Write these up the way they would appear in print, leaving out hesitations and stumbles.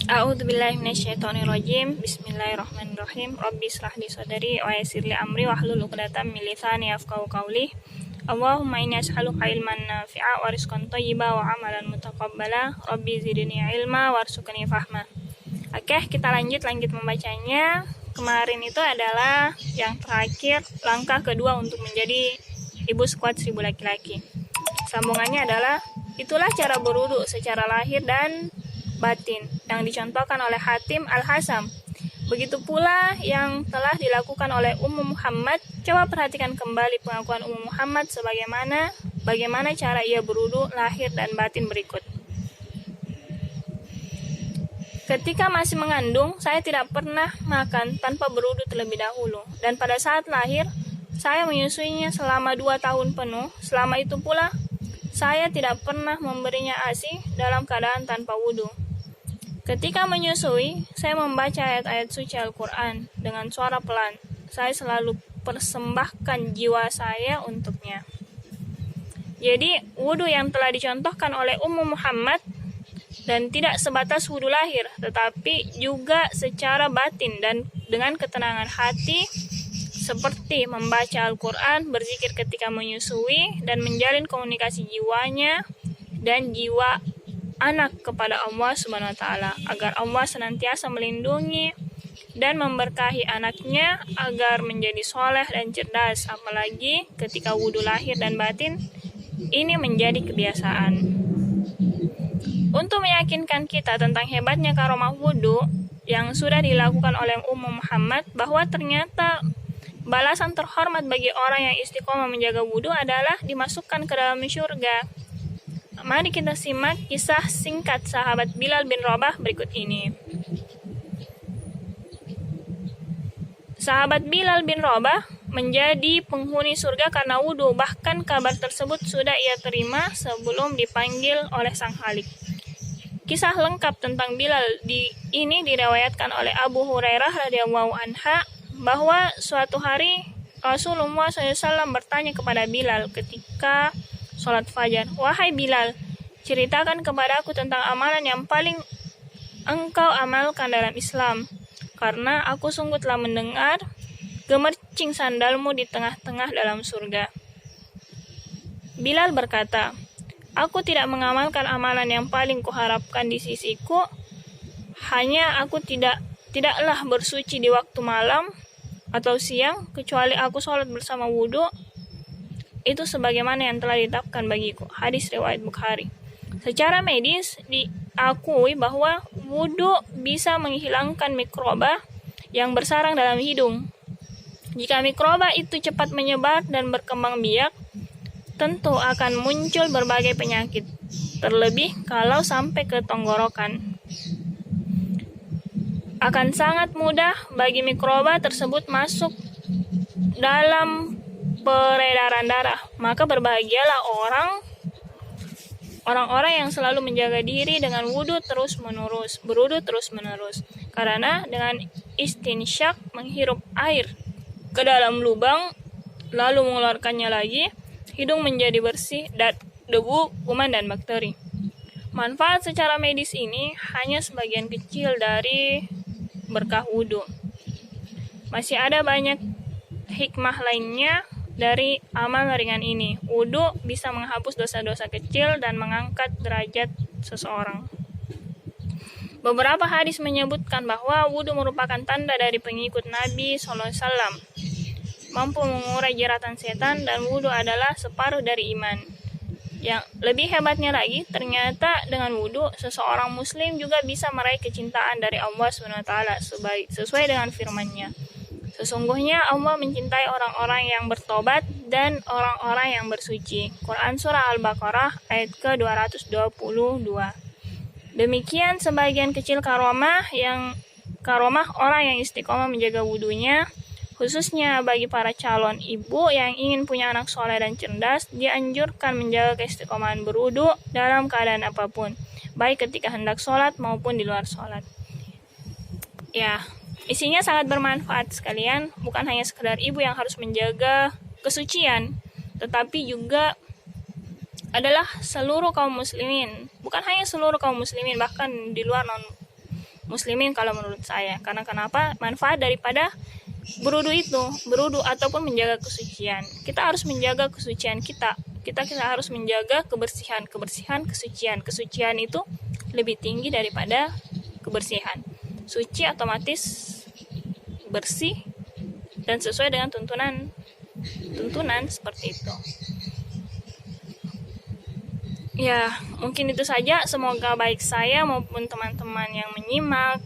A'udzubillahi minasyaitonirrajim. Bismillahirrahmanirrahim. Rabbi shrah li sadri wa yassir li amri wahlul 'uqdatam min lisani yafqahu qawli. Allahumma inni as'aluka ilman nafi'a wa rizqan thayyiba wa amalan mutaqabbala. Rabbi zidni ilma warzuqni fahma. Oke, kita lanjut membacanya. Kemarin itu adalah yang terakhir, langkah kedua untuk menjadi ibu skuad 1000 laki-laki. Sambungannya adalah itulah cara berwudu secara lahir dan batin yang dicontohkan oleh Hatim Al-Hasam. Begitu pula yang telah dilakukan oleh Ummu Muhammad. Coba perhatikan kembali pengakuan Ummu Muhammad bagaimana cara ia berwudu lahir dan batin berikut. Ketika masih mengandung, saya tidak pernah makan tanpa berwudu terlebih dahulu. Dan pada saat lahir, saya menyusuinya selama 2 tahun penuh. Selama itu pula, saya tidak pernah memberinya ASI dalam keadaan tanpa wudu. Ketika menyusui, saya membaca ayat-ayat suci Al-Quran dengan suara pelan. Saya selalu persembahkan jiwa saya untuknya. Jadi, wudu yang telah dicontohkan oleh Ummu Muhammad dan tidak sebatas wudu lahir, tetapi juga secara batin dan dengan ketenangan hati, seperti membaca Al-Quran, berzikir ketika menyusui, dan menjalin komunikasi jiwanya dan jiwa anak kepada Allah Subhanahu wa Ta'ala, agar Allah senantiasa melindungi dan memberkahi anaknya agar menjadi soleh dan cerdas, apalagi ketika wudu lahir dan batin ini menjadi kebiasaan. Untuk meyakinkan kita tentang hebatnya karomah wudu yang sudah dilakukan oleh Ummu Muhammad, bahwa ternyata balasan terhormat bagi orang yang istiqomah menjaga wudu adalah dimasukkan ke dalam surga. Mari kita simak kisah singkat sahabat Bilal bin Rabah berikut ini. Sahabat Bilal bin Rabah menjadi penghuni surga karena wudu, bahkan kabar tersebut sudah ia terima sebelum dipanggil oleh Sang Khalik. Kisah lengkap tentang Bilal ini diriwayatkan oleh Abu Hurairah radhiyallahu anha, bahwa suatu hari Rasulullah SAW bertanya kepada Bilal ketika sholat fajar, "Wahai Bilal, ceritakan kepada aku tentang amalan yang paling engkau amalkan dalam Islam, karena aku sungguh telah mendengar gemercing sandalmu di tengah-tengah dalam surga." Bilal berkata, "Aku tidak mengamalkan amalan yang paling kuharapkan di sisiku, hanya aku tidaklah bersuci di waktu malam atau siang, kecuali aku sholat bersama wudu, itu sebagaimana yang telah ditetapkan bagiku." Hadis riwayat Bukhari. Secara medis diakui bahwa wudu bisa menghilangkan mikroba yang bersarang dalam hidung. Jika mikroba itu cepat menyebar dan berkembang biak, tentu akan muncul berbagai penyakit, terlebih kalau sampai ke tenggorokan. Akan sangat mudah bagi mikroba tersebut masuk dalam peredaran darah. Maka berbahagialah orang-orang yang selalu menjaga diri dengan berwudu terus menerus, karena dengan istinsyak menghirup air ke dalam lubang lalu mengeluarkannya lagi, hidung menjadi bersih dari debu, kuman, dan bakteri. Manfaat secara medis ini hanya sebagian kecil dari berkah wudu. Masih ada banyak hikmah lainnya dari amal ringan ini. Wudu bisa menghapus dosa-dosa kecil dan mengangkat derajat seseorang. Beberapa hadis menyebutkan bahwa wudu merupakan tanda dari pengikut Nabi SAW, mampu mengurai jeratan setan, dan wudu adalah separuh dari iman. Yang lebih hebatnya lagi, ternyata dengan wudu seseorang muslim juga bisa meraih kecintaan dari Allah SWT sesuai dengan firman-Nya. Sesungguhnya Allah mencintai orang-orang yang bertobat dan orang-orang yang bersuci. Quran Surah Al-Baqarah ayat ke-222. Demikian sebagian kecil karomah orang yang istiqomah menjaga wudunya. Khususnya bagi para calon ibu yang ingin punya anak soleh dan cerdas, dianjurkan menjaga keistiqomahan berwudu dalam keadaan apapun, baik ketika hendak sholat maupun di luar sholat. Ya, isinya sangat bermanfaat sekalian, bukan hanya sekedar ibu yang harus menjaga kesucian, tetapi juga adalah seluruh kaum muslimin. Bukan hanya seluruh kaum muslimin, bahkan di luar muslimin kalau menurut saya. Karena kenapa? Manfaat daripada berudu ataupun menjaga kesucian. Kita harus menjaga kesucian kita. Kita harus menjaga kesucian. Kesucian itu lebih tinggi daripada kebersihan. Suci otomatis bersih dan sesuai dengan tuntunan seperti itu. Ya, mungkin itu saja. Semoga baik saya maupun teman-teman yang menyimak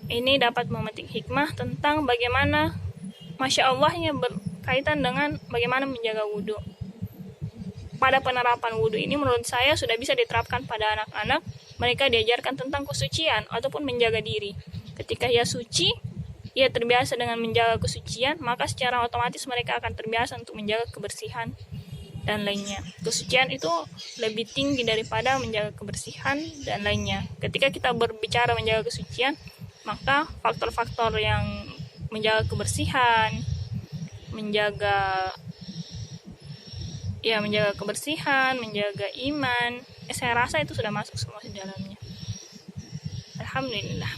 ini dapat memetik hikmah tentang bagaimana Masya Allahnya berkaitan dengan bagaimana menjaga wudhu. Pada penerapan wudhu ini menurut saya sudah bisa diterapkan pada anak-anak. Mereka diajarkan tentang kesucian ataupun menjaga diri. Ketika ia suci, ia terbiasa dengan menjaga kesucian, maka secara otomatis mereka akan terbiasa untuk menjaga kebersihan dan lainnya. Kesucian itu lebih tinggi daripada menjaga kebersihan dan lainnya. Ketika kita berbicara menjaga kesucian, maka faktor-faktor yang menjaga kebersihan, menjaga kebersihan, menjaga iman, saya rasa itu sudah masuk semua di dalamnya. Alhamdulillah.